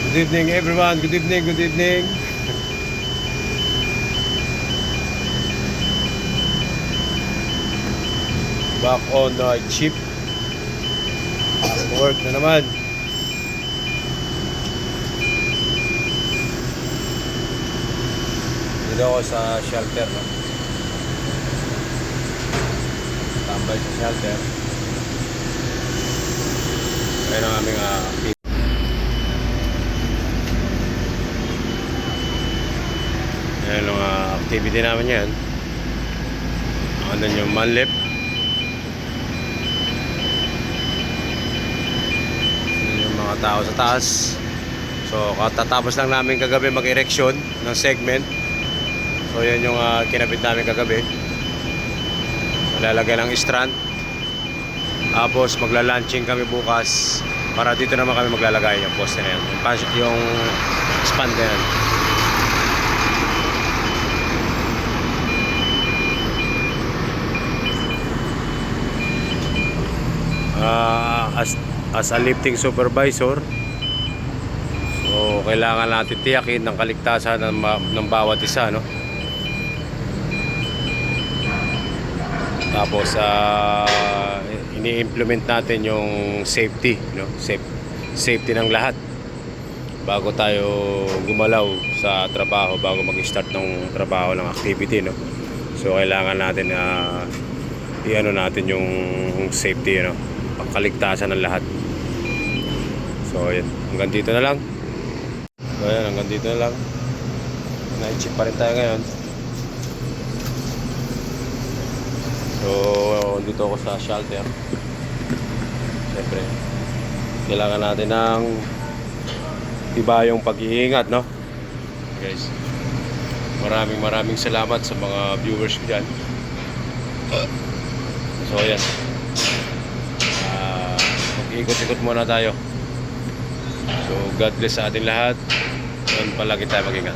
Good evening everyone, good evening, good evening. Back on night shift. Work na naman. Dito ako sa shelter, no? Tambay sa shelter. Ayun ang aming activity. Ayun ang activity namin yan. Ano yung manlip. Yung mga tao sa taas. So katatapos lang namin kagabi mag-erection ng segment. So yan yung kinabit namin kagabi. Malalagay ng strand. Tapos magla-launching kami bukas. Para dito naman kami maglalagay yung poste na yan. Yung span na yan. As a lifting supervisor, so kailangan natin tiyakin ng kaligtasan ng bawat isa, no? Tapos ini-implement natin yung safety, no? Safety ng lahat bago tayo gumalaw sa trabaho, bago mag-start ng trabaho ng activity, no? So kailangan natin i-ano natin yung safety, no? Pagkaligtasan ng lahat. So ayan, hanggang dito na lang. So ayan, hanggang dito na lang. Night shift pa rin tayo ngayon. So dito ako sa shelter. Siyempre kailangan natin ng tibayong pag-iingat, no? Guys, maraming salamat sa mga viewers ko dyan. So ayan, mag-ikot-ikot muna tayo. So God bless sa ating lahat. Palagi tayo mag-ingat.